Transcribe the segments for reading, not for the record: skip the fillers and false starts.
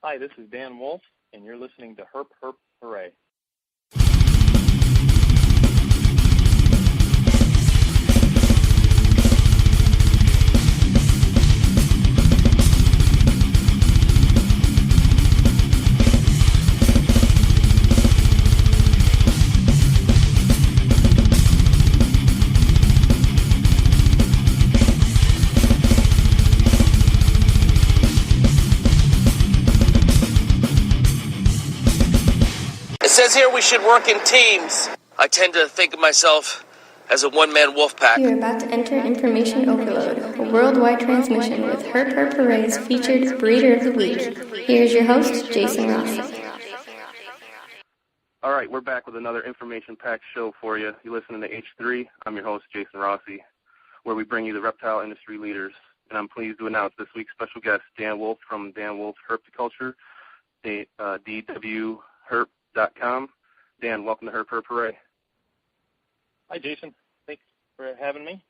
Hi, this is Dan Wolf, and you're listening to Herp Herp Hooray. It says here we should work in teams. I tend to think of myself as a one-man wolf pack. You're about to enter Information Overload, a worldwide transmission with Herp Herp Hooray's featured Breeder of the Week. Here's your host, Jason Rossi. All right, we're back with another information-packed show for you. You're listening to H3. I'm your host, Jason Rossi, where we bring you the reptile industry leaders. And I'm pleased to announce this week's special guest, Dan Wolf from Dan Wolf's Herpticulture, DWHerp.com. Dan, welcome to Herp Herp Hooray. Hi, Jason. Thanks for having me.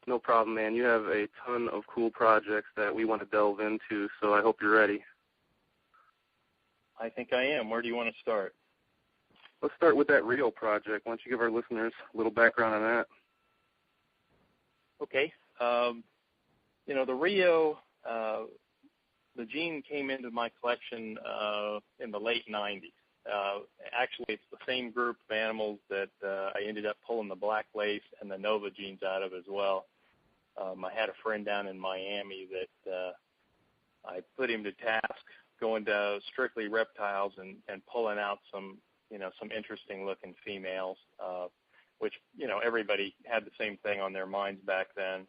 No problem, man. You have a ton of cool projects that we want to delve into, so I hope you're ready. I think I am. Where do you want to start? Let's start with that Rio project. Why don't you give our listeners a little background on that? Okay. The Rio, the gene came into my collection in the late 90s. Actually, it's the same group of animals that I ended up pulling the Black Lace and the Nova genes out of as well. I had a friend down in Miami that I put him to task going to strictly reptiles and pulling out some interesting looking females, which, everybody had the same thing on their minds back then.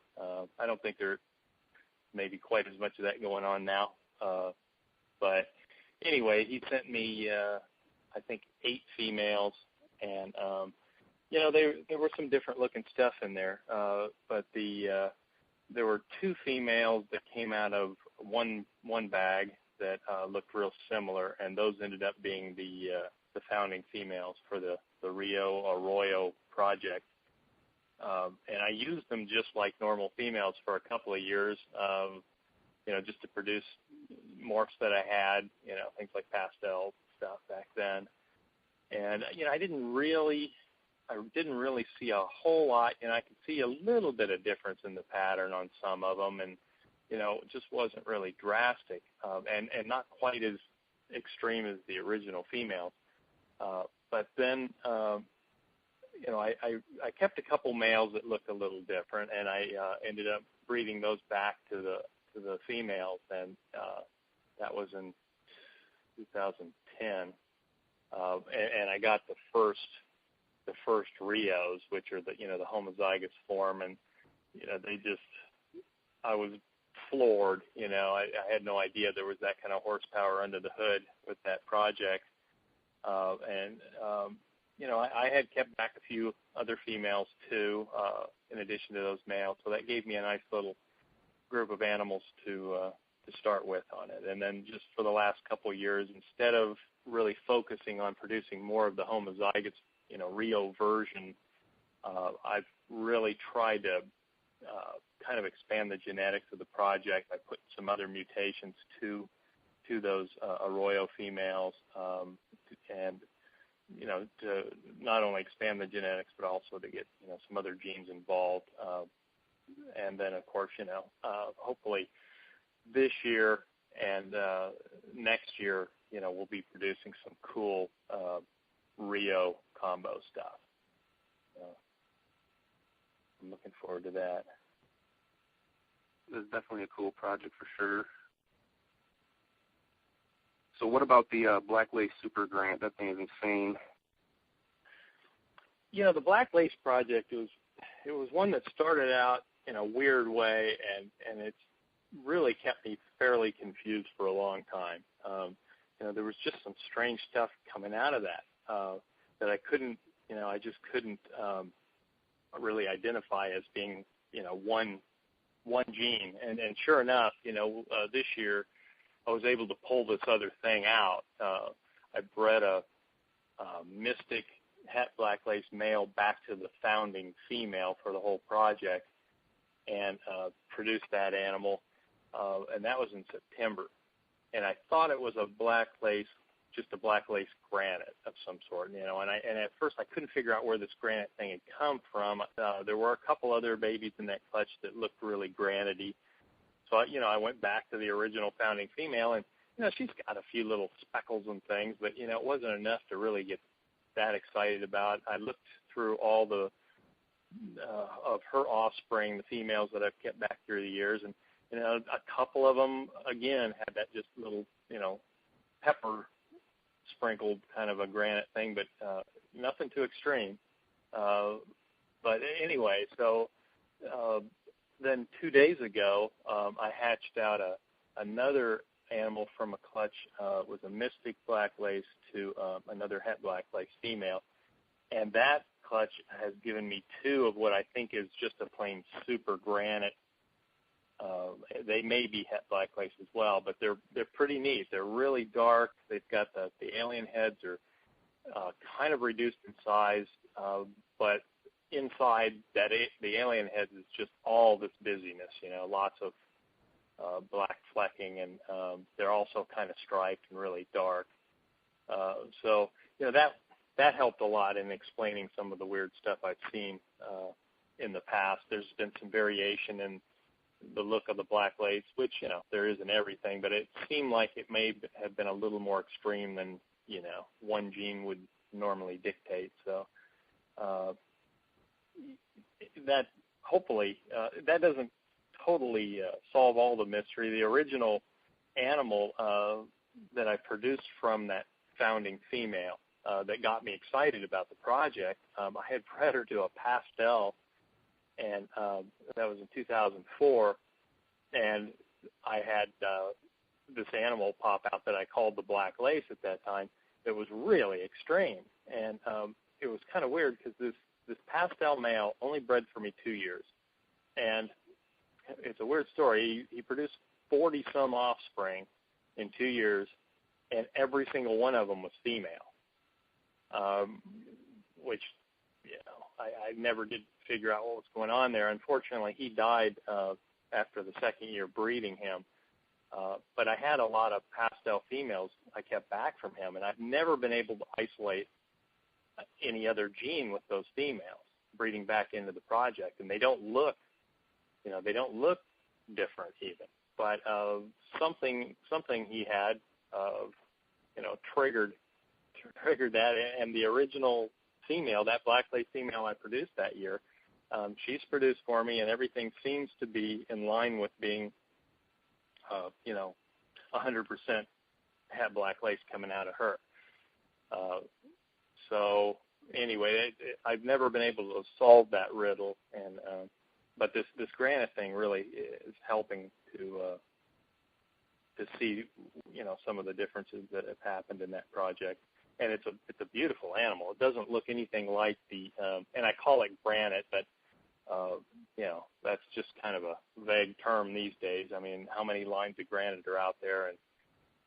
I don't think there may be quite as much of that going on now. But anyway, he sent me, I think, 8 females, and, there were some different looking stuff in there. But there were 2 females that came out of one bag that looked real similar, and those ended up being the founding females for the Rio Arroyo project. And I used them just like normal females for a couple of years, just to produce morphs that I had, things like pastel stuff back then. And, I didn't really see a whole lot. I could see a little bit of difference in the pattern on some of them, and, it just wasn't really drastic, and not quite as extreme as the original females. But then, I kept a couple males that looked a little different, and I ended up breeding those back to the females, and that was in 2010. And I got the first Rios, which are the homozygous form, and I was floored. I had no idea there was that kind of horsepower under the hood with that project. I had kept back a few other females too, in addition to those males. So that gave me a nice little group of animals to start with on it. And then just for the last couple of years, instead of really focusing on producing more of the homozygous, Rio version, I've really tried to kind of expand the genetics of the project by putting some other mutations to those Arroyo females, and to not only expand the genetics but also to get some other genes involved, and then of course hopefully this year and next year we'll be producing some cool Rio combo stuff. I'm looking forward to that. It's definitely a cool project for sure. So what about the Black Lace Super Grant? That thing is insane. The Black Lace project was one that started out in a weird way, and it's really kept me fairly confused for a long time. There was just some strange stuff coming out of that that I couldn't, I just couldn't really identify as being, one gene. And sure enough, this year I was able to pull this other thing out. I bred a Mystic Het Black Lace male back to the founding female for the whole project, and produced that animal. and that was in September. And I thought it was a black lace, just a black lace granite of some sort, and at first I couldn't figure out where this granite thing had come from. There were a couple other babies in that clutch that looked really granity. So, I went back to the original founding female, and, she's got a few little speckles and things, but, it wasn't enough to really get that excited about. I looked through all the of her offspring, the females that I've kept back through the years, and, a couple of them, again, had that just little, pepper sprinkled kind of a granite thing, but nothing too extreme. But anyway, so then 2 days ago, I hatched out another animal from a clutch. Was a mystic black lace to another het black lace female, and that clutch has given me two of what I think is just a plain super granite. They may be het black lace as well, but they're pretty neat. They're really dark. They've got the alien heads are kind of reduced in size, but inside that the alien heads is just all this busyness. Lots of black flecking, and they're also kind of striped and really dark. So that helped a lot in explaining some of the weird stuff I've seen in the past. There's been some variation in the look of the black lace, which, there isn't everything, but it seemed like it may have been a little more extreme than, one gene would normally dictate. So that hopefully, that doesn't totally solve all the mystery. The original animal that I produced from that founding female that got me excited about the project, I had bred her to a pastel, and that was in 2004, and I had this animal pop out that I called the black lace at that time that was really extreme, and it was kind of weird because this pastel male only bred for me 2 years, and it's a weird story. He produced 40-some offspring in 2 years, and every single one of them was female, which, I never did figure out what was going on there. Unfortunately, he died after the second year breeding him, but I had a lot of pastel females I kept back from him, and I've never been able to isolate any other gene with those females breeding back into the project, and they don't look different even, but something he had, triggered that, and the original female, that black lace female I produced that year, she's produced for me, and everything seems to be in line with being, 100% het black lace coming out of her. So anyway, I've never been able to solve that riddle, and but this granite thing really is helping to see, some of the differences that have happened in that project. And it's a beautiful animal. It doesn't look anything like and I call it granite, but that's just kind of a vague term these days. I mean, how many lines of granite are out there,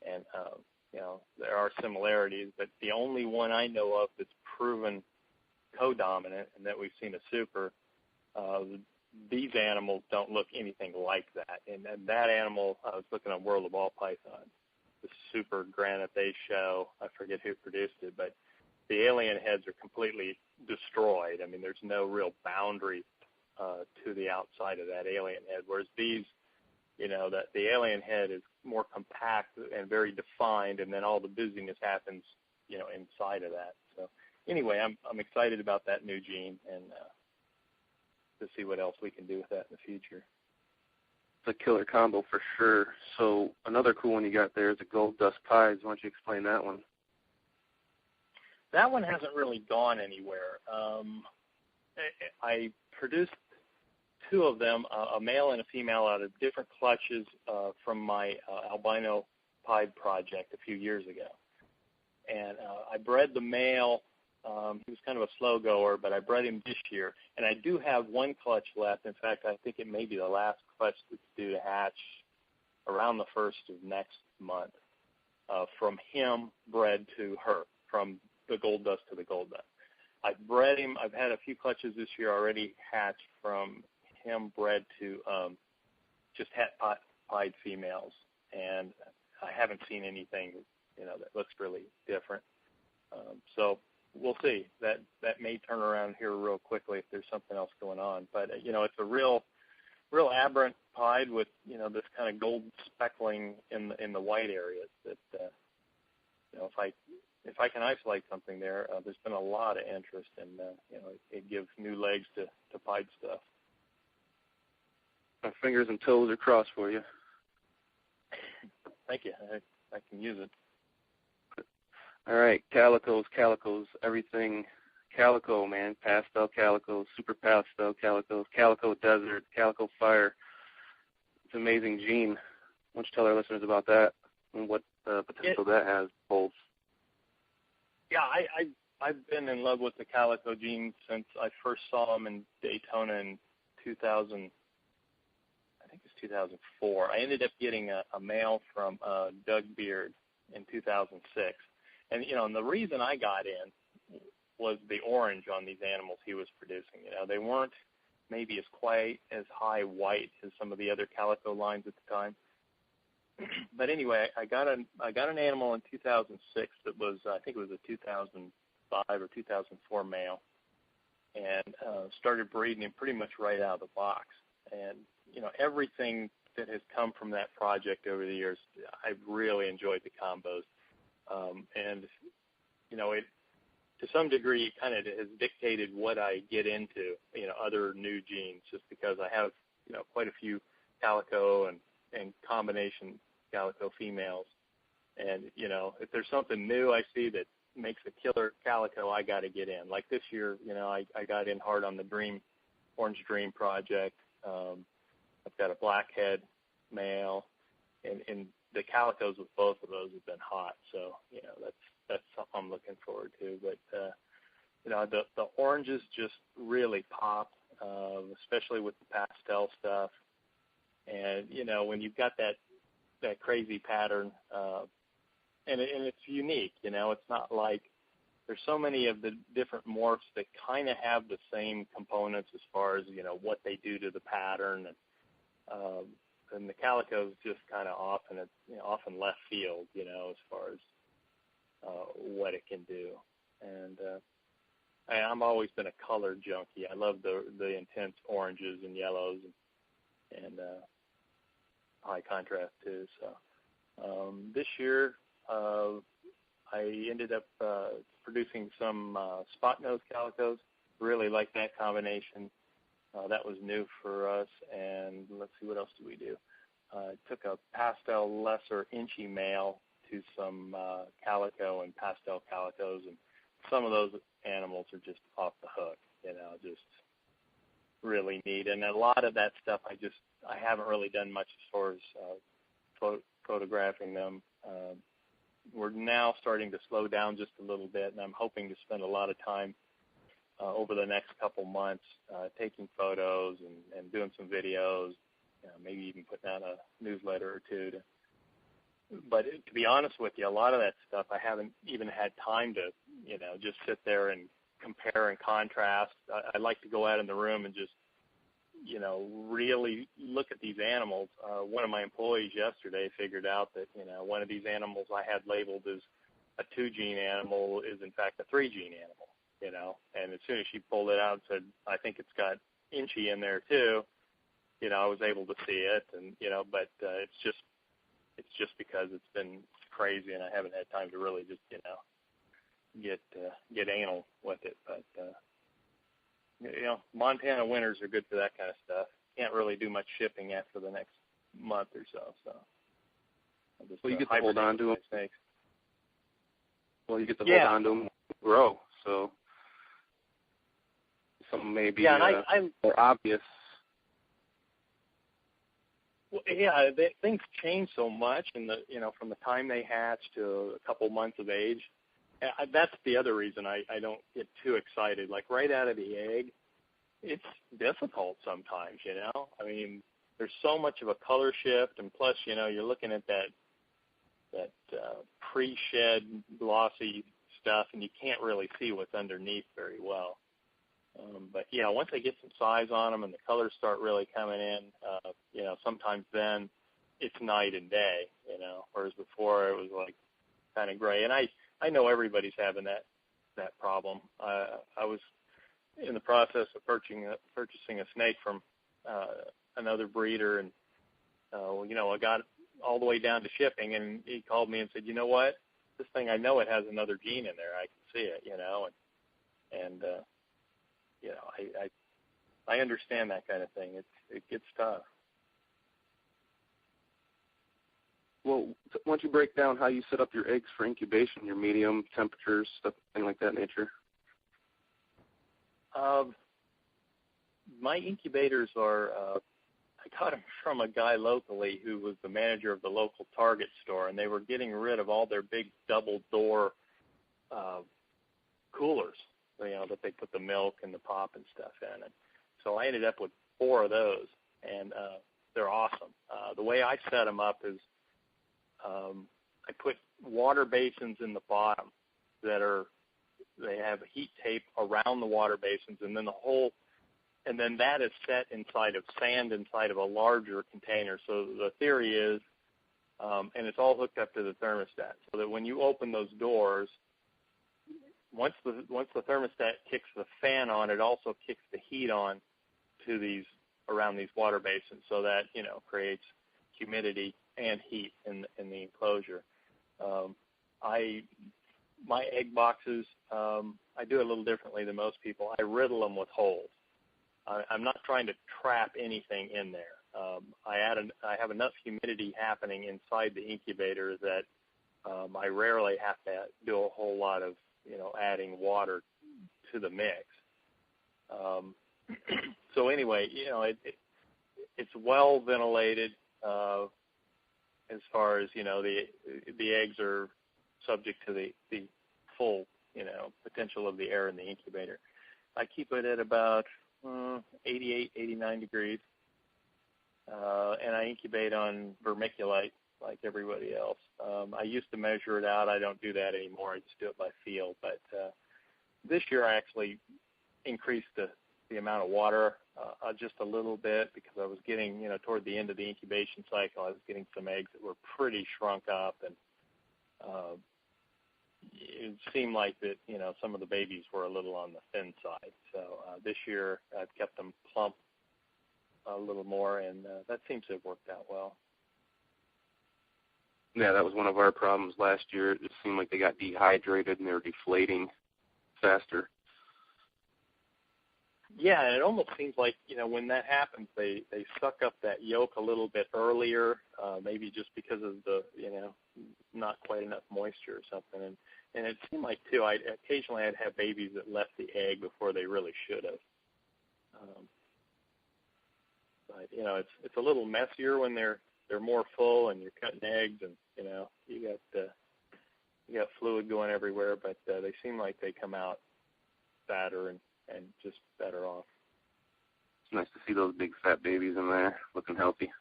and there are similarities, but the only one I know of that's proven co-dominant and that we've seen a super, these animals don't look anything like that. And that animal, I was looking on World of Ball Pythons, the super granite they show, I forget who produced it, but the alien heads are completely destroyed. I mean, there's no real boundary to the outside of that alien head, whereas these, that the alien head is more compact and very defined, and then all the busyness happens, inside of that. So anyway, I'm excited about that new gene, and to see what else we can do with that in the future. It's a killer combo for sure. So another cool one you got there is the gold dust pies. Why don't you explain that one? That one hasn't really gone anywhere. I produced two of them, a male and a female, out of different clutches from my albino pied project a few years ago. And I bred the male. He was kind of a slow goer, but I bred him this year. And I do have one clutch left. In fact, I think it may be the last clutch that's due to hatch around the 1st of next month, from him bred to her, from the gold dust to the gold dust. I've bred him. I've had a few clutches this year already hatched from him bred to just pied females, and I haven't seen anything, that looks really different. So we'll see. That may turn around here real quickly if there's something else going on. But it's a real aberrant pied with this kind of gold speckling in the white areas. That if I can isolate something there, there's been a lot of interest, and it gives new legs to pied stuff. My fingers and toes are crossed for you. Thank you. I can use it. All right, calicos, everything calico, man. Pastel calicos, super pastel calicos, calico desert, calico fire. It's an amazing gene. Why don't you tell our listeners about that and what potential that has, holds? Yeah, I've been in love with the calico gene since I first saw them in Daytona in 2000. I think it was 2004. I ended up getting a male from Doug Beard in 2006. And, and the reason I got in was the orange on these animals he was producing. They weren't maybe as quite as high white as some of the other calico lines at the time. But anyway, I got an animal in 2006 that was, I think it was a 2005 or 2004 male, and started breeding him pretty much right out of the box. And, everything that has come from that project over the years, I've really enjoyed the combos. And, it, to some degree, it kind of has dictated what I get into, other new genes, just because I have, quite a few calico and combination calico females. And, if there's something new I see that makes a killer calico, I got to get in. Like this year, I got in hard on the Orange Dream project. I've got a blackhead male, and the calicos with both of those have been hot. So, that's something I'm looking forward to. But, the oranges just really pop, especially with the pastel stuff. And, when you've got that crazy pattern, and it's unique, it's not like there's so many of the different morphs that kind of have the same components as far as, what they do to the pattern. And the calico's just kind of often left field, as far as what it can do. And I've always been a color junkie. I love the intense oranges and yellows and high contrast too. So this year I ended up producing some spot nose calicos. Really like that combination. That was new for us, and let's see, what else do we do? Took a pastel lesser inchy male to some calico and pastel calicos, and some of those animals are just off the hook, just really neat. And a lot of that stuff I haven't really done much as far as photographing them. We're now starting to slow down just a little bit, and I'm hoping to spend a lot of time over the next couple months taking photos and doing some videos, maybe even putting out a newsletter or two. But to be honest with you, a lot of that stuff I haven't even had time to, just sit there and compare and contrast. I like to go out in the room and just, really look at these animals. One of my employees yesterday figured out that, one of these animals I had labeled as a 2-gene animal is in fact a 3-gene animal. And as soon as she pulled it out and said, I think it's got inchy in there too, I was able to see it, and, but it's just because it's been crazy and I haven't had time to really just, get anal with it. But, Montana winters are good for that kind of stuff. Can't really do much shipping after the next month or so. Well, you get to hold on to them. Snakes. Well, you get to hold on to them and grow, so something may be more obvious. Well, things change so much, and from the time they hatch to a couple months of age. That's the other reason I don't get too excited. Like right out of the egg, it's difficult sometimes. I mean, there's so much of a color shift, and plus, you're looking at that pre-shed glossy stuff, and you can't really see what's underneath very well. But once they get some size on them and the colors start really coming in, sometimes then it's night and day, whereas before it was like kind of gray. And I know everybody's having that problem. I was in the process of purchasing a snake from another breeder, and I got all the way down to shipping, and he called me and said, you know what, this thing, I know it has another gene in there. I can see it, and I understand that kind of thing. It gets tough. Well, why don't you break down how you set up your eggs for incubation, your medium temperatures, stuff, thing like that nature? My incubators are, I got them from a guy locally who was the manager of the local Target store, and they were getting rid of all their big double door coolers, that they put the milk and the pop and stuff in. And so I ended up with 4 of those, and they're awesome. The way I set them up is I put water basins in the bottom they have heat tape around the water basins, and then that is set inside of sand inside of a larger container. So the theory is, and it's all hooked up to the thermostat, so that when you open those doors, once the thermostat kicks the fan on, it also kicks the heat on to around these water basins, so that creates humidity and heat in the enclosure. My egg boxes, I do it a little differently than most people. I riddle them with holes. I'm not trying to trap anything in there. I have enough humidity happening inside the incubator that I rarely have to do a whole lot of adding water to the mix. So anyway, it's well ventilated as far as the eggs are subject to the full potential of the air in the incubator. I keep it at about 88, 89 degrees, and I incubate on vermiculite like everybody else. I used to measure it out. I don't do that anymore. I just do it by feel. But this year I actually increased the amount of water just a little bit, because I was getting, toward the end of the incubation cycle, I was getting some eggs that were pretty shrunk up, and it seemed like that, some of the babies were a little on the thin side. So this year I've kept them plump a little more, and that seems to have worked out well. Yeah, that was one of our problems last year. It seemed like they got dehydrated and they were deflating faster. Yeah, and it almost seems like, when that happens, they suck up that yolk a little bit earlier, maybe just because of the, not quite enough moisture or something. And it seemed like, too, occasionally I'd have babies that left the egg before they really should have. But, it's a little messier when they're more full and you're cutting eggs, and, you got fluid going everywhere, but they seem like they come out fatter and just better off. It's nice to see those big fat babies in there looking healthy.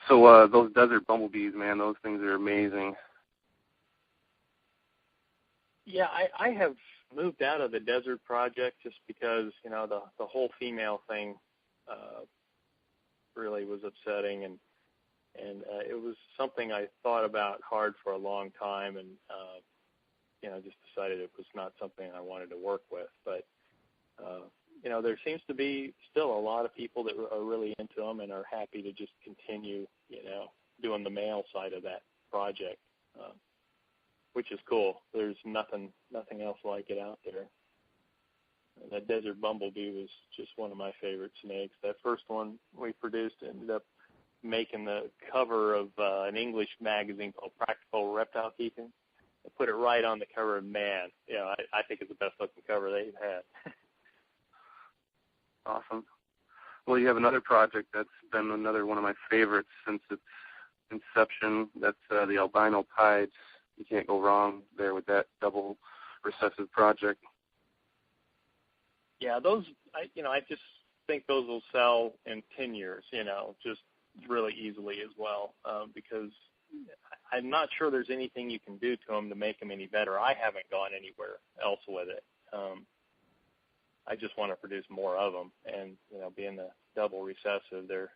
So those desert bumblebees, man, those things are amazing. Yeah, I have moved out of the desert project just because, the whole female thing really was upsetting, and it was something I thought about hard for a long time, and just decided it was not something I wanted to work with. But, there seems to be still a lot of people that are really into them and are happy to just continue, doing the male side of that project, which is cool. There's nothing else like it out there. And that desert bumblebee was just one of my favorite snakes. That first one we produced ended up making the cover of an English magazine called Practical Reptile Keeping. I put it right on the cover, and man, I think it's the best looking cover they've had. Awesome. Well, you have another project that's been another one of my favorites since its inception. That's the albino pieds. You can't go wrong there with that double recessive project. Yeah, those, I just think those will sell in 10 years, just really easily as well, because I'm not sure there's anything you can do to them to make them any better. I haven't gone anywhere else with it. I just want to produce more of them, and being the double recessive, they're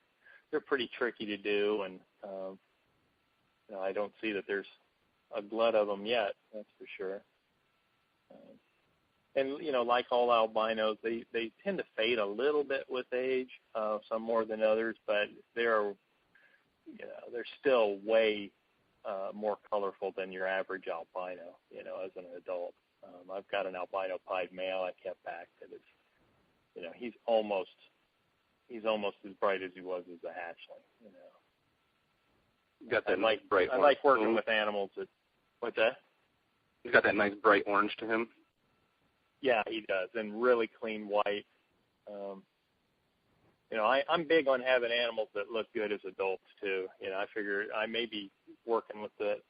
they're pretty tricky to do, and I don't see that there's a glut of them yet. That's for sure. And like all albinos, they tend to fade a little bit with age, some more than others, but they're still way more colorful than your average albino. As an adult, I've got an albino pied male I kept back that is, he's almost as bright as he was as a hatchling. Got that nice bright. I like working with animals that. What's that? He's got that nice bright orange to him. Yeah, he does, and really clean white. I'm big on having animals that look good as adults too. I figure I may be working with that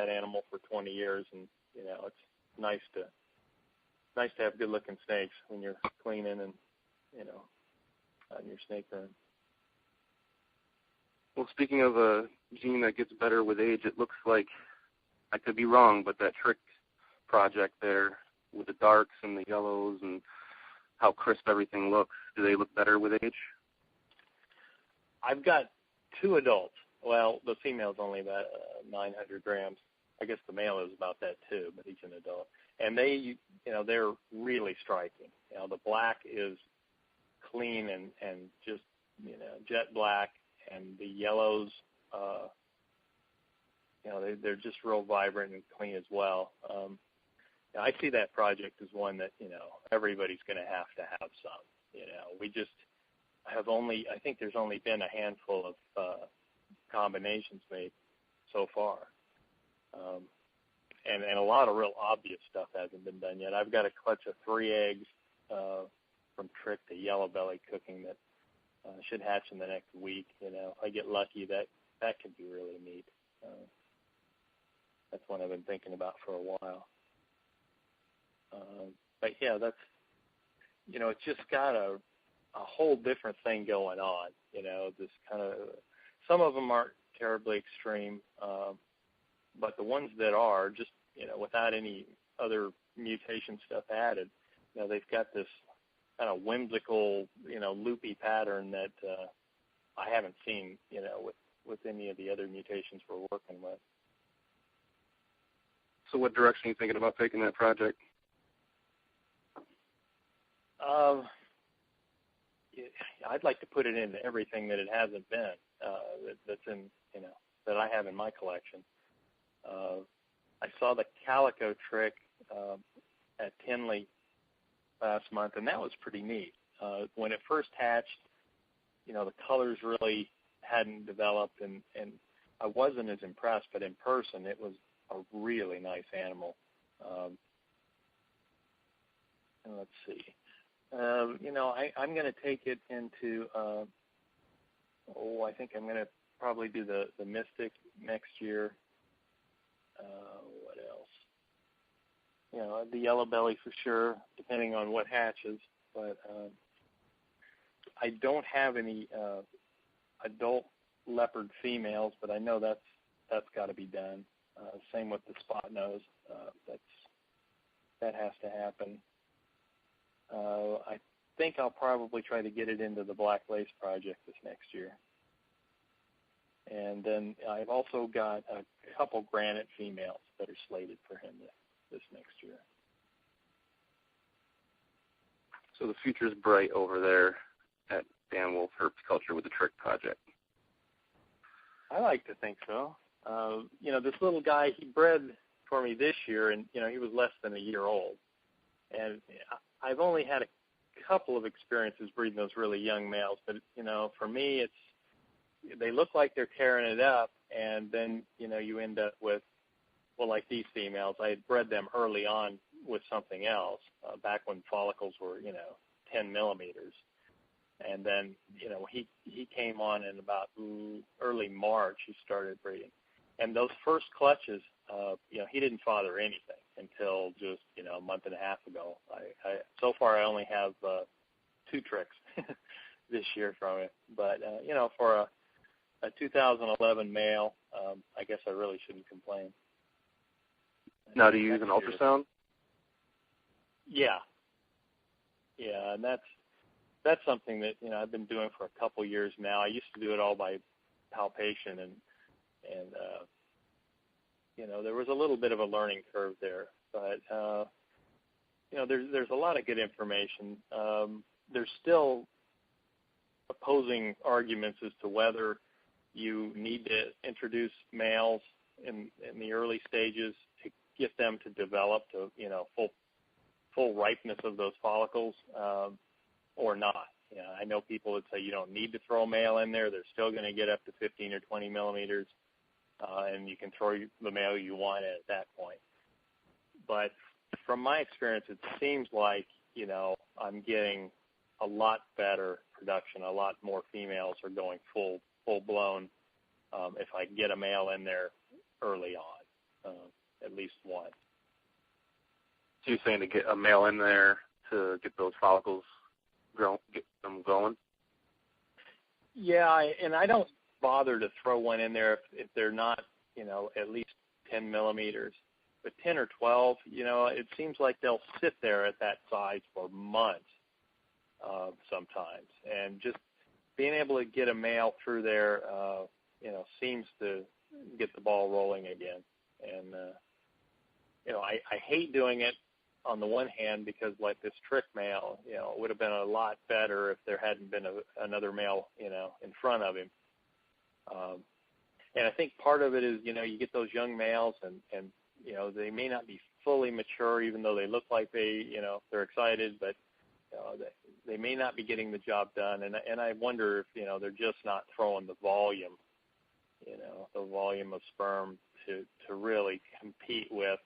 animal for 20 years, and it's nice to have good-looking snakes when you're cleaning and on your snake room. Well, speaking of a gene that gets better with age, it looks like, I could be wrong, but that trick project there with the darks and the yellows and how crisp everything looks, do they look better with age? I've got 2 adults. Well, the female's only about 900 grams. I guess the male is about that too, but he's an adult. And they're really striking. The black is clean and just, jet black, and the yellows, they're just real vibrant and clean as well. I see that project as one that, everybody's going to have some. I think there's only been a handful of combinations made so far. And a lot of real obvious stuff hasn't been done yet. I've got a clutch of 3 eggs from Trick to Yellow Belly cooking that should hatch in the next week. If I get lucky, that could be really neat. That's one I've been thinking about for a while. But yeah, that's, it's just got a whole different thing going on. This kind of, some of them aren't terribly extreme, but the ones that are just, without any other mutation stuff added, they've got this kind of whimsical, loopy pattern that I haven't seen, with any of the other mutations we're working with. So what direction are you thinking about taking that project? I'd like to put it into everything that it hasn't been, that's in, that I have in my collection. I saw the calico trick at Tinley last month, and that was pretty neat. When it first hatched, the colors really hadn't developed, and I wasn't as impressed, but in person it was a really nice animal. And let's see. I'm going to take it into, I think I'm going to probably do the Mystic next year. What else? The Yellow Belly for sure, depending on what hatches. But I don't have any adult leopard females, but I know that's got to be done. Same with the spot nose. That has to happen. I think I'll probably try to get it into the Black Lace project this next year. And then I've also got a couple granite females that are slated for him this next year. So the future's bright over there at Dan Wolf Herpetoculture with the Trick project. I like to think so. This little guy, he bred for me this year, and, he was less than a year old. And I've only had a couple of experiences breeding those really young males, but, for me, they look like they're tearing it up, and then, you end up with, like these females. I had bred them early on with something else, back when follicles were, 10 millimeters. And then, he came on in about early March, he started breeding. And those first clutches, he didn't father anything until just, a month and a half ago. So far I only have 2 tricks this year from it. But, for a 2011 male, I guess I really shouldn't complain. Now, do you use an ultrasound? Yeah. Yeah, and that's, that's something that, I've been doing for a couple years now. I used to do it all by palpation, and there was a little bit of a learning curve there. But, there's a lot of good information. There's still opposing arguments as to whether you need to introduce males in the early stages to get them to develop to, full ripeness of those follicles, or not. I know people that say you don't need to throw a male in there. They're still going to get up to 15 or 20 millimeters, and you can throw the male you want at that point. But from my experience, it seems like, I'm getting a lot better production. A lot more females are going full-blown if I get a male in there early on, at least one. So you're saying to get a male in there to get those follicles get them going? Yeah, and I don't bother to throw one in there if they're not, at least 10 millimeters. But 10 or 12, it seems like they'll sit there at that size for months sometimes. And just being able to get a male through there, seems to get the ball rolling again. And, I hate doing it on the one hand because, like this trick male, it would have been a lot better if there hadn't been another male, in front of him. And I think part of it is, you get those young males and they may not be fully mature, even though they look like they're excited, but they may not be getting the job done. And I wonder if, they're just not throwing the volume, the volume of sperm to really compete with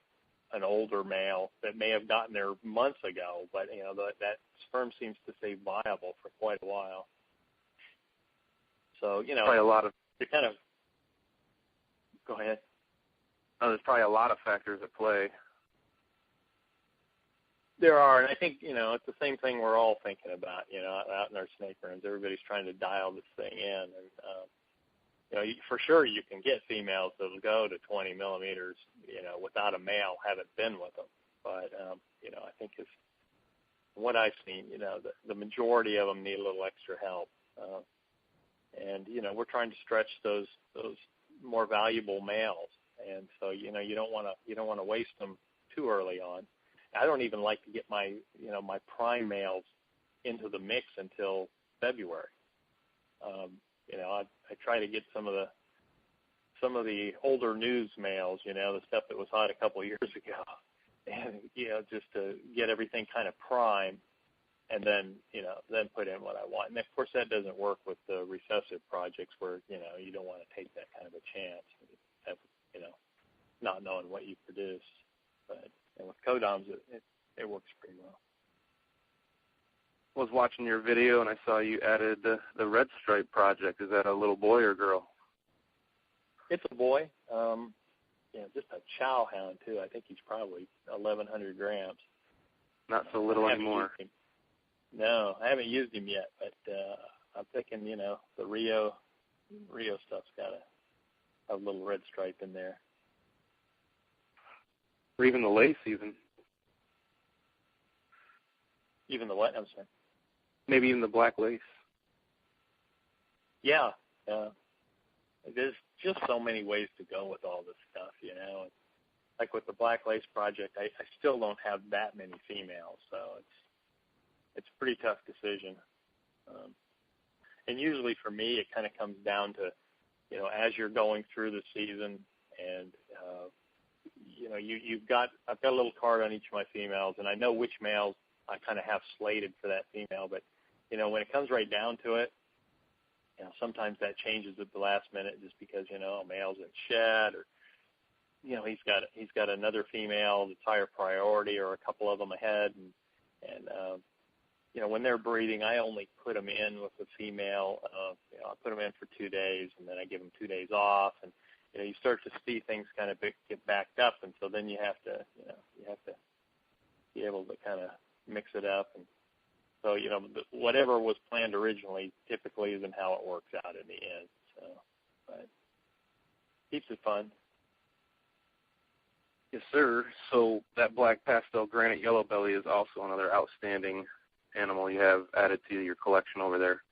an older male that may have gotten there months ago, but, that sperm seems to stay viable for quite a while. So, probably a lot of... Go ahead. There's probably a lot of factors at play. There are, and I think, it's the same thing we're all thinking about, out in our snake rooms. Everybody's trying to dial this thing in. And, for sure you can get females that will go to 20 millimeters, without a male, haven't been with them. But, I think it's what I've seen, the majority of them need a little extra help. And, we're trying to stretch those more valuable males. And so, you don't want to waste them too early on. I don't even like to get my prime males into the mix until February. I try to get some of the older news males, the stuff that was hot a couple of years ago, and just to get everything kind of prime, and then put in what I want. And of course that doesn't work with the recessive projects where you don't want to take that kind of a chance, not knowing what you produce. But with codoms, it works pretty well. I was watching your video and I saw you added the red stripe project. Is that a little boy or girl? It's a boy. Just a chow hound too. I think he's probably 1,100 grams. Not so little anymore. No, I haven't used him yet, but I'm thinking, the Rio stuff's got a little red stripe in there. Or even the lace, even. Even the what? I'm sorry. Maybe even the black lace. Yeah. There's just so many ways to go with all this stuff, Like with the black lace project, I still don't have that many females, so it's a pretty tough decision. And usually for me, it kind of comes down to, as you're going through the season and, I've got a little card on each of my females, and I know which males I kind of have slated for that female. But, when it comes right down to it, sometimes that changes at the last minute just because, a male's in shed or, he's got another female that's higher priority or a couple of them ahead. And when they're breeding, I only put them in with the female. I put them in for 2 days, and then I give them 2 days off. And, you start to see things kind of get backed up, and so then you have to be able to kind of mix it up. And so, whatever was planned originally typically isn't how it works out in the end. So, but keeps it fun. Yes, sir. So that black pastel granite yellow belly is also another outstanding animal you have added to your collection over there.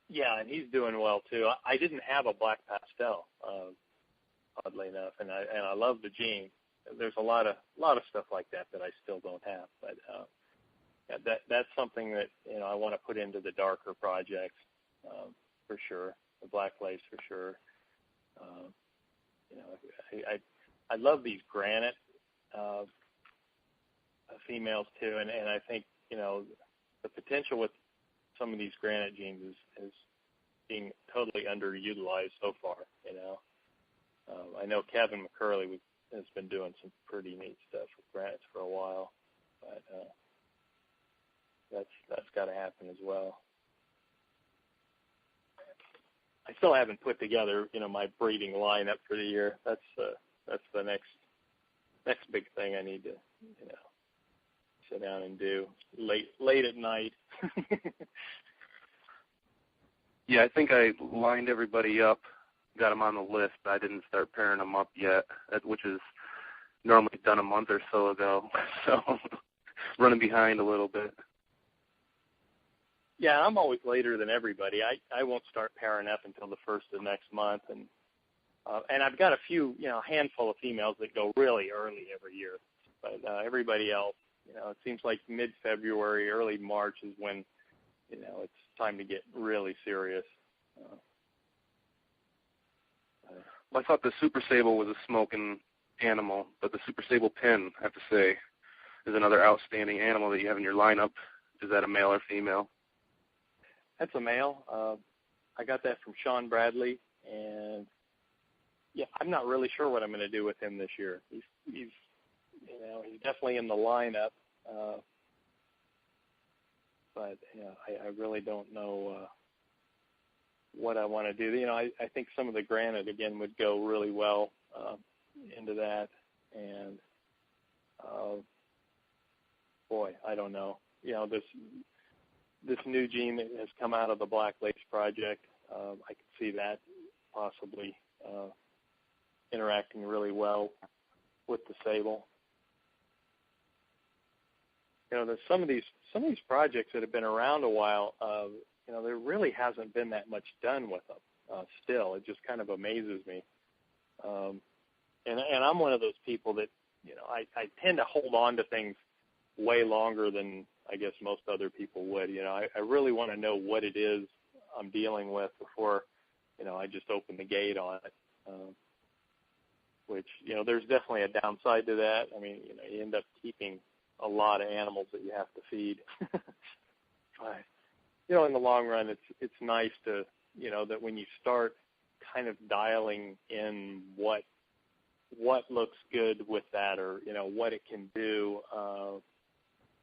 Yeah, and he's doing well too. I didn't have a black pastel, oddly enough, and I love the gene. There's a lot of stuff like that I still don't have, but yeah, that's something that I want to put into the darker projects for sure. The black lace for sure. I love these granite females too, and I think the potential with some of these granite genes is being totally underutilized so far. I know Kevin McCurley has been doing some pretty neat stuff with granites for a while, but that's got to happen as well. I still haven't put together my breeding lineup for the year. That's the next big thing I need to sit down and do late at night. Yeah, I think I lined everybody up, got them on the list. I didn't start pairing them up yet, which is normally done a month or so ago. So running behind a little bit. Yeah, I'm always later than everybody. I won't start pairing up until the first of next month, and I've got a handful of females that go really early every year. But everybody else, it seems like mid-February, early March is when it's time to get really serious. Well, I thought the Super Sable was a smoking animal, but the Super Sable pin, I have to say, is another outstanding animal that you have in your lineup. Is that a male or female? That's a male. I got that from Sean Bradley, and yeah, I'm not really sure what I'm going to do with him this year. He's definitely in the lineup, but I really don't know what I want to do. I think some of the granite again would go really well into that, and boy, I don't know. This new gene that has come out of the Black Lace project, I could see that possibly interacting really well with the sable. There's some of these projects that have been around a while. There really hasn't been that much done with them. Still, it just kind of amazes me. And I'm one of those people that I tend to hold on to things way longer than I guess most other people would. I really want to know what it is I'm dealing with before, I just open the gate on it. Which, there's definitely a downside to that. I mean, you end up keeping a lot of animals that you have to feed. But, in the long run, it's nice to, that when you start kind of dialing in what looks good with that, or, what it can do,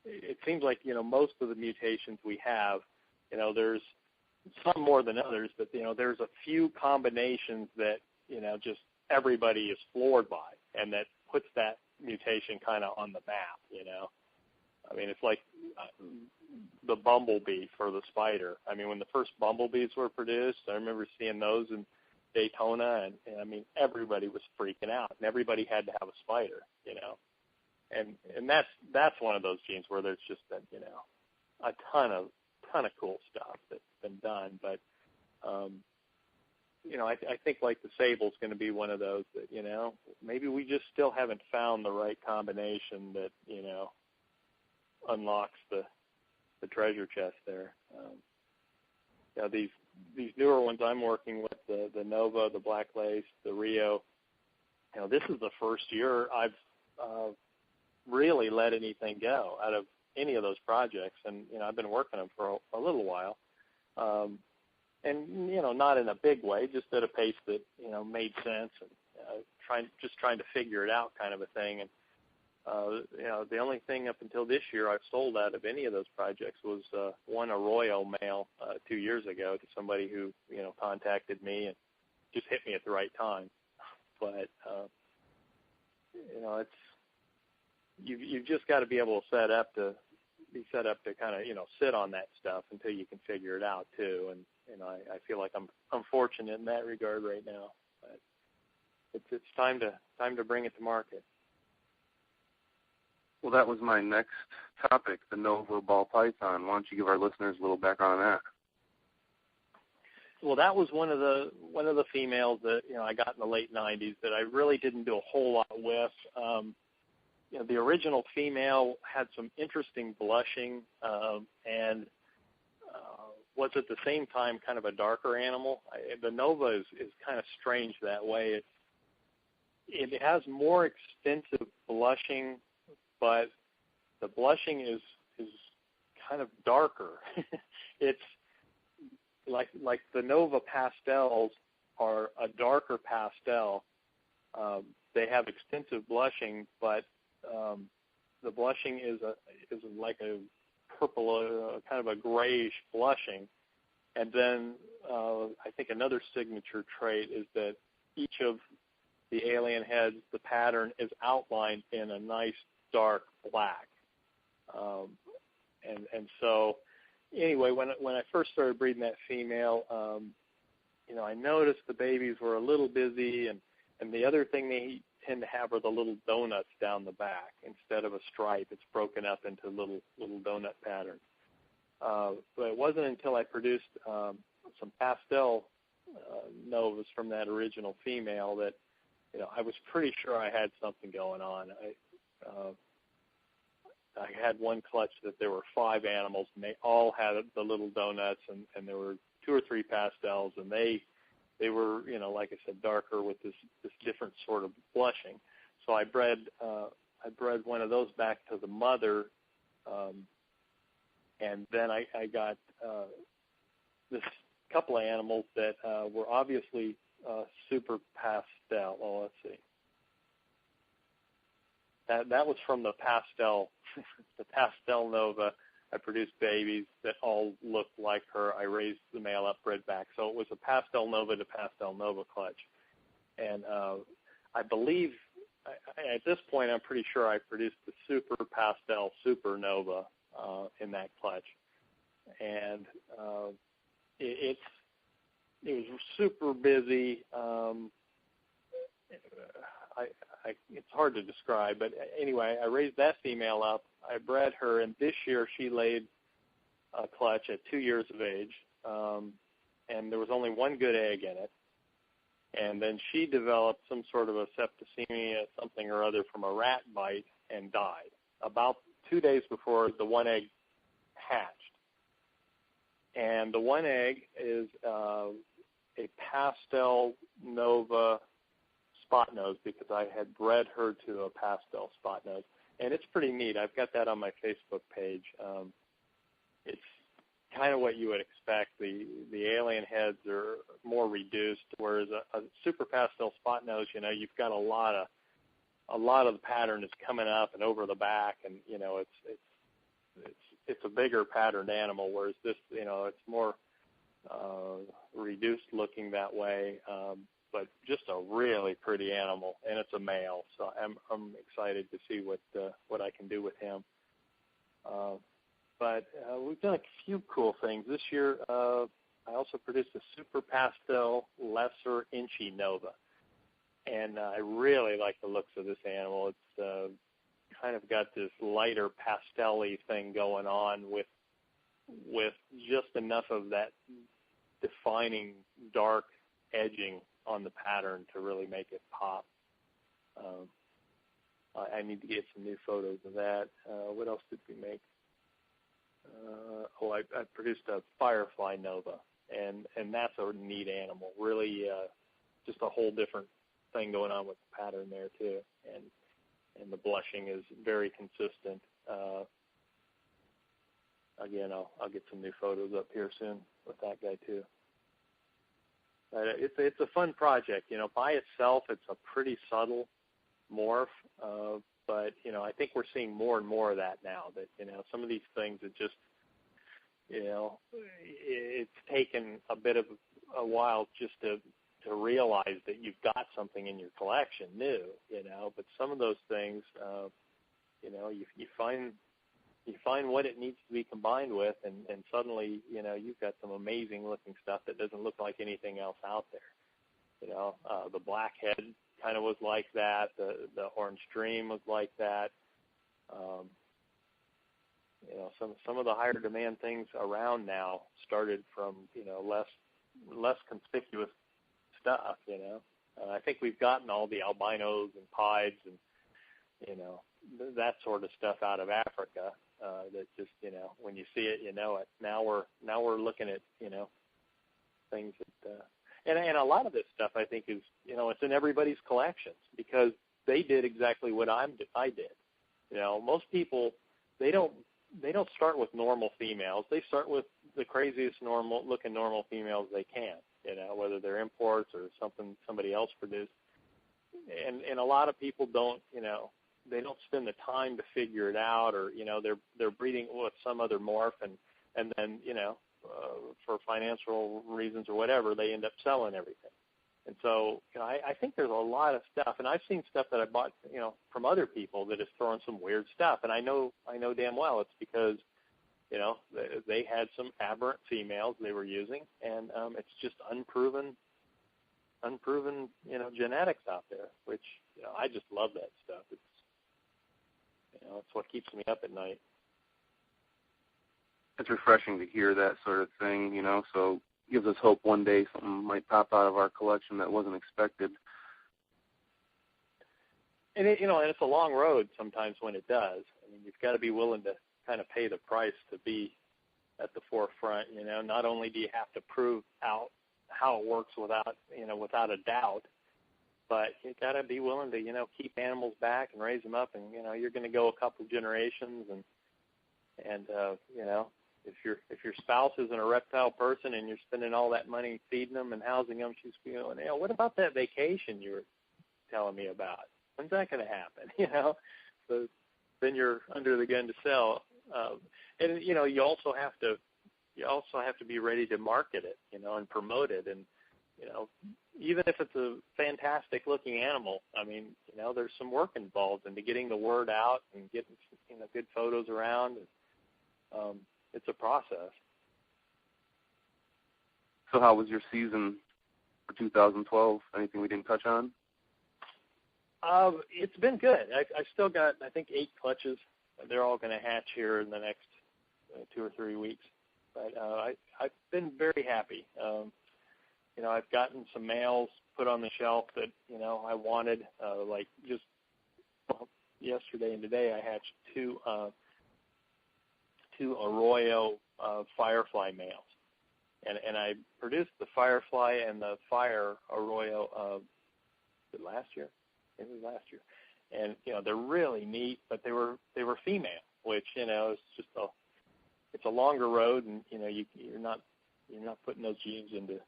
it seems like, most of the mutations we have, there's some more than others, but, there's a few combinations that, just everybody is floored by, and that puts that mutation kind of on the map, I mean, it's like the bumblebee for the spider. I mean, when the first bumblebees were produced, I remember seeing those in Daytona, and I mean, everybody was freaking out, and everybody had to have a spider, And that's one of those genes where there's just been, a ton of cool stuff that's been done. But, I think like the sable's going to be one of those that, maybe we just still haven't found the right combination that, unlocks the treasure chest there. These newer ones I'm working with, the Nova, the Black Lace, the Rio, this is the first year I've really let anything go out of any of those projects, and I've been working them for a little while, and not in a big way, just at a pace that made sense, and trying to figure it out, kind of a thing. And the only thing up until this year I've sold out of any of those projects was one Arroyo male 2 years ago to somebody who contacted me and just hit me at the right time. But it's you've just got to be able to set up to kind of sit on that stuff until you can figure it out too. And I feel like I'm fortunate in that regard right now. But it's time to bring it to market. Well, that was my next topic, the Nova ball python. Why don't you give our listeners a little background on that? Well, that was one of the females that I got in the late '90s that I really didn't do a whole lot with. The original female had some interesting blushing and was at the same time kind of a darker animal. The Nova is kind of strange that way. It has more extensive blushing, but the blushing is kind of darker. It's like the Nova pastels are a darker pastel. They have extensive blushing, but the blushing is like a purple, kind of a grayish blushing. And then I think another signature trait is that each of the alien heads, the pattern is outlined in a nice dark black. And so anyway, when I first started breeding that female, I noticed the babies were a little busy, and the other thing they tend to have are the little donuts down the back. Instead of a stripe, it's broken up into little donut patterns. But it wasn't until I produced some pastel Novas from that original female that I was pretty sure I had something going on. I had one clutch that there were 5 animals, and they all had the little donuts, and there were 2 or 3 pastels, and they were, like I said, darker with this different sort of blushing. So I bred one of those back to the mother, and then I got this couple of animals that were obviously super pastel. Oh, let's see. That was from the pastel, the pastel Nova. I produced babies that all looked like her. I raised the male up, bred back. So it was a pastel Nova to pastel Nova clutch. And I believe, at this point, I'm pretty sure I produced the super pastel super Nova in that clutch. And it was super busy. It's hard to describe, but anyway, I raised that female up. I bred her, and this year she laid a clutch at 2 years of age, and there was only one good egg in it. And then she developed some sort of a septicemia, something or other, from a rat bite and died about 2 days before the one egg hatched. And the one egg is a pastel Nova spot nose because I had bred her to a pastel spot nose. And it's pretty neat. I've got that on my Facebook page. It's kind of what you would expect. The alien heads are more reduced, whereas a super pastel spot nose, you've got a lot of the pattern is coming up and over the back, and it's a bigger patterned animal, whereas this, it's more reduced looking that way. But just a really pretty animal, and it's a male, so I'm excited to see what I can do with him. But we've done a few cool things this year. I also produced a super pastel lesser inchy Nova, and I really like the looks of this animal. It's kind of got this lighter pastel-y thing going on with just enough of that defining dark edging on the pattern to really make it pop. I need to get some new photos of that. What else did we make? I produced a firefly Nova, and that's a neat animal. Really, just a whole different thing going on with the pattern there too, and the blushing is very consistent. Again, I'll get some new photos up here soon with that guy too. It's a fun project. By itself, it's a pretty subtle morph, but I think we're seeing more and more of that now. That some of these things that just it's taken a bit of a while just to realize that you've got something in your collection new. But some of those things, you find what it needs to be combined with, and suddenly, you've got some amazing looking stuff that doesn't look like anything else out there. The blackhead kind of was like that. The orange dream was like that. Some of the higher demand things around now started from less conspicuous stuff. I think we've gotten all the albinos and pieds and that sort of stuff out of Africa. That just when you see it, you know it. Now we're looking at things that and a lot of this stuff I think is it's in everybody's collections because they did exactly what I did. Most people they don't start with normal females. They start with the craziest looking normal females they can. Whether they're imports or somebody else produced. And a lot of people don't they don't spend the time to figure it out, or they're breeding with some other morph, and then for financial reasons or whatever, they end up selling everything. And so I think there's a lot of stuff, and I've seen stuff that I bought from other people that is throwing some weird stuff, and I know damn well it's because they had some aberrant females they were using, and it's just unproven genetics out there, which I just love that stuff. It's what keeps me up at night. It's refreshing to hear that sort of thing, so it gives us hope one day something might pop out of our collection that wasn't expected. And it's a long road sometimes when it does. I mean, you've got to be willing to kind of pay the price to be at the forefront. Not only do you have to prove out how it works without a doubt, but you got to be willing to keep animals back and raise them up, and you're going to go a couple generations, and if your spouse isn't a reptile person and you're spending all that money feeding them and housing them, she's going, what about that vacation you were telling me about? When's that going to happen? So then you're under the gun to sell, and you also have to be ready to market it, and promote it, and even if it's a fantastic looking animal, I mean, there's some work involved into getting the word out and getting good photos around. It's a process. So how was your season for 2012? Anything we didn't touch on? It's been good. I still got, I think, 8 clutches. They're all going to hatch here in the next 2 or 3 weeks. But I've been very happy. I've gotten some males put on the shelf that, I wanted. Yesterday and today I hatched 2 Arroyo firefly males. And I produced the firefly and the fire Arroyo last year. It was last year. And, they're really neat, but they were female, which, it's just it's a longer road, and, you're not putting those genes into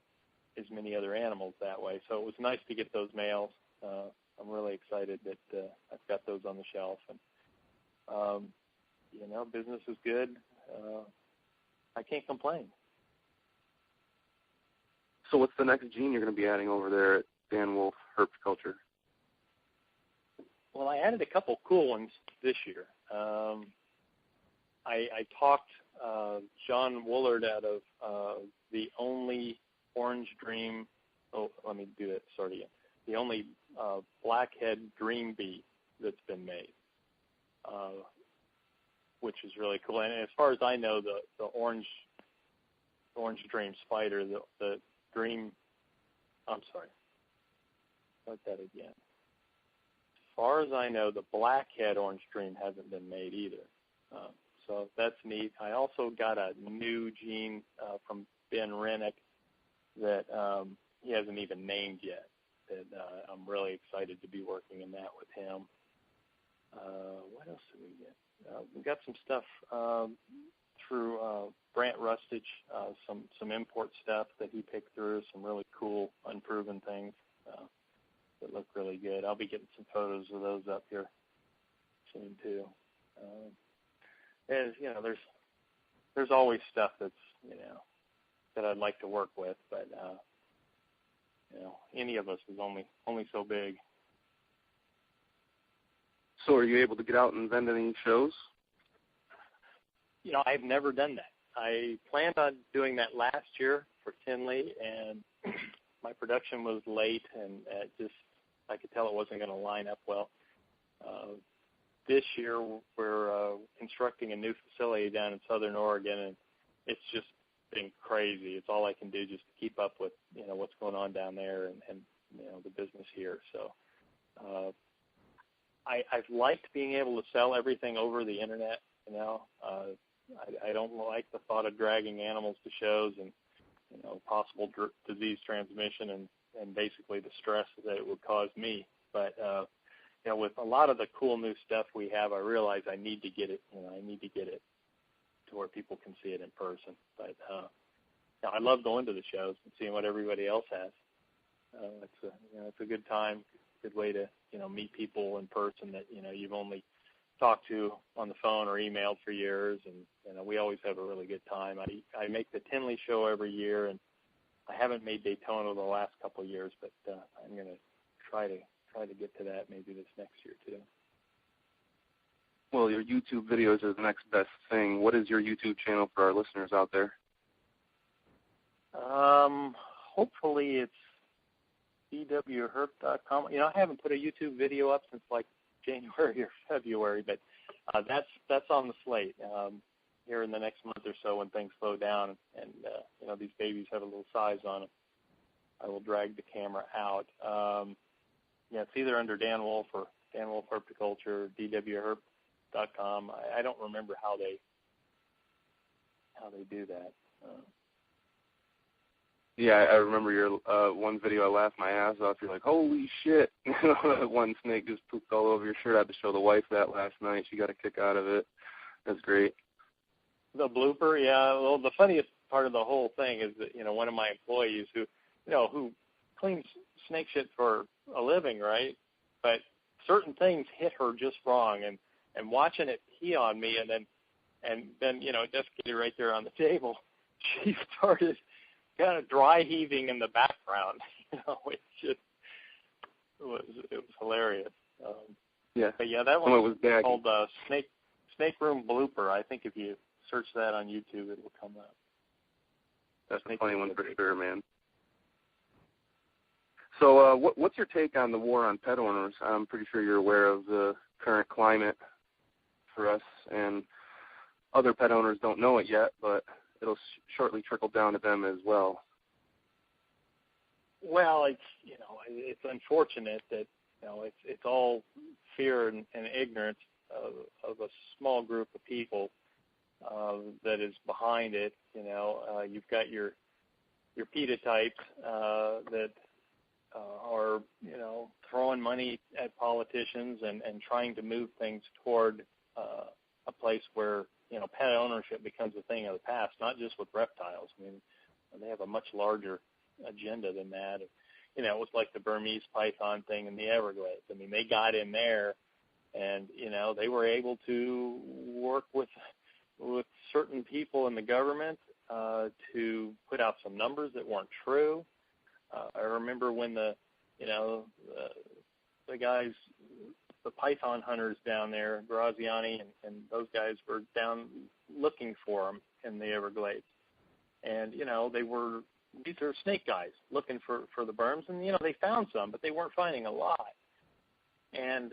as many other animals that way. So it was nice to get those males. I'm really excited that I've got those on the shelf. And, business is good. I can't complain. So what's the next gene you're going to be adding over there at Dan Wolf Herpculture? Well, I added a couple cool ones this year. I talked John Woolard out of the only Orange Dream. Oh, let me do it. Sorry again. The only blackhead dream bee that's been made, which is really cool. And as far as I know, the orange dream spider, the dream. I'm sorry. Start that again. As far as I know, the blackhead orange dream hasn't been made either. So that's neat. I also got a new gene from Ben Rennick that he hasn't even named yet. That I'm really excited to be working in that with him. What else did we get? We got some stuff through Brant Rustich, some import stuff that he picked through, some really cool, unproven things that look really good. I'll be getting some photos of those up here soon too. And there's always stuff that's that I'd like to work with, but any of us is only so big. So are you able to get out and vend any shows? I've never done that. I planned on doing that last year for Tinley, and my production was late, and I could tell it wasn't going to line up well. this year we're constructing a new facility down in Southern Oregon, and it's just been crazy. It's all I can do just to keep up with, what's going on down there and the business here. So I've liked being able to sell everything over the internet. I don't like the thought of dragging animals to shows and possible disease transmission and basically the stress that it would cause me. But with a lot of the cool new stuff we have, I realize I need to get it. I need to get it to where people can see it in person. But I love going to the shows and seeing what everybody else has. It's a good time, good way to meet people in person that you've only talked to on the phone or emailed for years, and we always have a really good time. I make the Tinley show every year, and I haven't made Daytona the last couple of years, but I'm going to try to get to that maybe this next year too. Well, your YouTube videos are the next best thing. What is your YouTube channel for our listeners out there? Hopefully it's dwherp.com. I haven't put a YouTube video up since like January or February, but that's on the slate here in the next month or so when things slow down and these babies have a little size on them. I will drag the camera out. It's either under Dan Wolf or Dan Wolf Herpetoculture, dwherp.com. I don't remember how they do that. Yeah, I remember your one video. I laughed my ass off. You're like, holy shit. One snake just pooped all over your shirt. I had to show the wife that last night. She got a kick out of it. That's great. The blooper, yeah. Well, the funniest part of the whole thing is that, one of my employees who cleans snake shit for a living, right? But certain things hit her just wrong. And watching it pee on me and then defecated right there on the table, she started kind of dry heaving in the background. It was hilarious. Yeah. But yeah, that one was called Snake Room Blooper. I think if you search that on YouTube, it will come up. That's a funny one for sure, man. So what's your take on the war on pet owners? I'm pretty sure you're aware of the current climate for us, and other pet owners don't know it yet, but it'll shortly trickle down to them as well. Well, it's unfortunate that it's all fear and ignorance of a small group of people that is behind it. You've got your PETA types that are throwing money at politicians and trying to move things toward a place where pet ownership becomes a thing of the past, not just with reptiles. I mean, they have a much larger agenda than that. It was like the Burmese python thing in the Everglades. I mean, they got in there and, they were able to work with certain people in the government to put out some numbers that weren't true. I remember when the guys, the python hunters down there, Graziani and those guys were down looking for them in the Everglades. And, these are snake guys looking for the berms. And, they found some, but they weren't finding a lot. And,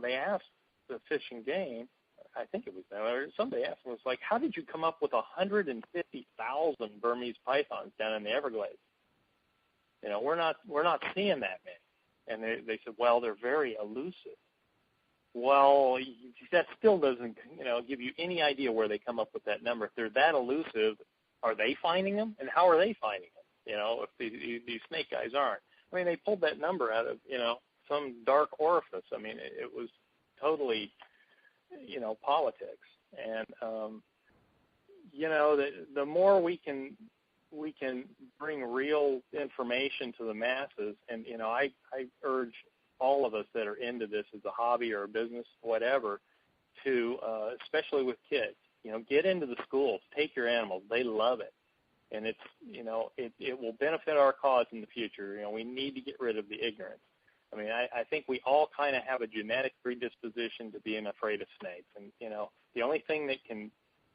they asked the Fish and Game, I think it was them, or somebody asked them, it was like, how did you come up with 150,000 Burmese pythons down in the Everglades? We're not seeing that many. And they said, well, they're very elusive. Well, that still doesn't, give you any idea where they come up with that number. If they're that elusive, are they finding them? And how are they finding them? If these snake guys aren't. I mean, they pulled that number out of, some dark orifice. I mean, it was totally, politics. And, the more we can bring real information to the masses, and, I urge all of us that are into this as a hobby or a business, whatever, to, especially with kids, get into the schools, take your animals. They love it. And it's, it will benefit our cause in the future. We need to get rid of the ignorance. I mean, I think we all kind of have a genetic predisposition to being afraid of snakes. And, the only thing that can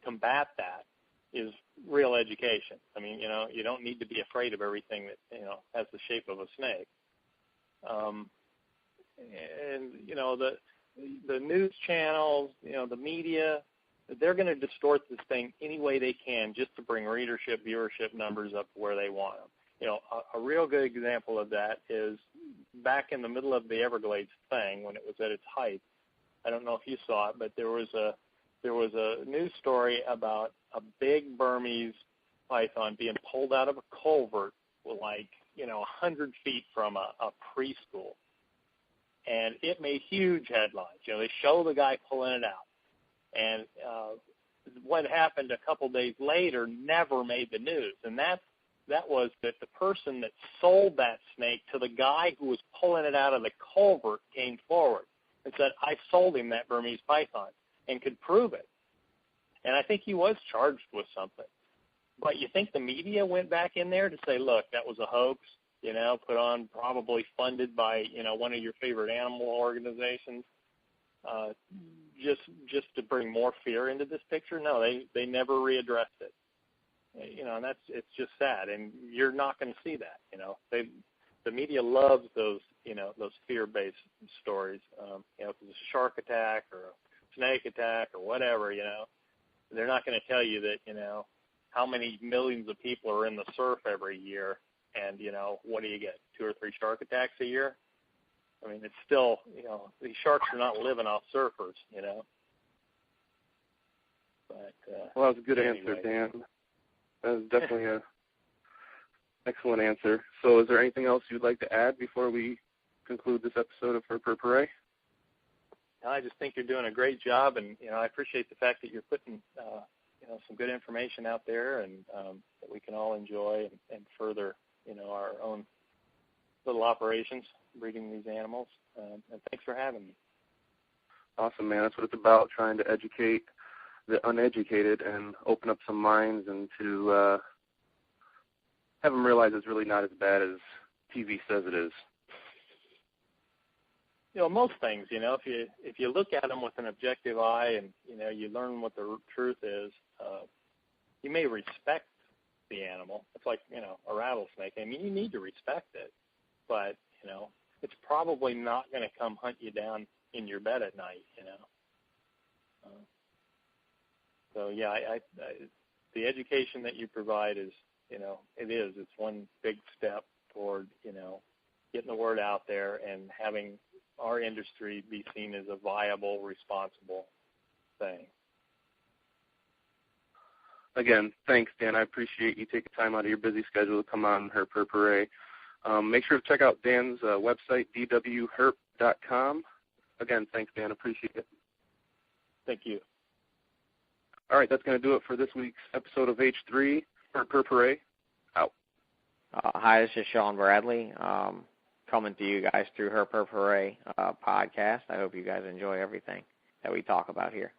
combat that is real education. I mean, you don't need to be afraid of everything that, has the shape of a snake. And, the news channels, the media, they're going to distort this thing any way they can just to bring readership, viewership numbers up to where they want them. A real good example of that is back in the middle of the Everglades thing when it was at its height. I don't know if you saw it, but there was a news story about a big Burmese python being pulled out of a culvert, 100 feet from a preschool, and it made huge headlines. They show the guy pulling it out, and what happened a couple days later never made the news, and that was that the person that sold that snake to the guy who was pulling it out of the culvert came forward and said, I sold him that Burmese python, and could prove it. And I think he was charged with something. But you think the media went back in there to say, look, that was a hoax, put on, probably funded by, one of your favorite animal organizations, just to bring more fear into this picture? No, they never readdressed it. And it's just sad, and you're not going to see that. The media loves those fear-based stories. If it's a shark attack or a snake attack or whatever, they're not going to tell you that how many millions of people are in the surf every year, and what do you get, 2 or 3 shark attacks a year? I mean, it's still these sharks are not living off surfers, But well, that was a good anyway. answer, Dan. That was definitely a excellent answer. So is there anything else you'd like to add before we conclude this episode of Her Per Parade? I just think you're doing a great job, and I appreciate the fact that you're putting some good information out there, and that we can all enjoy and further our own little operations breeding these animals. And thanks for having me. Awesome, man. That's what it's about, trying to educate the uneducated and open up some minds, and to have them realize it's really not as bad as TV says it is. Most things, if you look at them with an objective eye and, you learn what the truth is, you may respect the animal. It's like, a rattlesnake. I mean, you need to respect it, but, it's probably not going to come hunt you down in your bed at night, So, yeah, I the education that you provide is, it's one big step toward, getting the word out there and having our industry be seen as a viable, responsible thing. Again, thanks, Dan. I appreciate you taking time out of your busy schedule to come on Her Per Parade. Make sure to check out Dan's website, dwherp.com. Again, thanks, Dan. Appreciate it. Thank you. All right, that's going to do it for this week's episode of H3, Her Per Parade. Out. Hi, this is Sean Bradley, coming to you guys through Her Per Parade podcast. I hope you guys enjoy everything that we talk about here.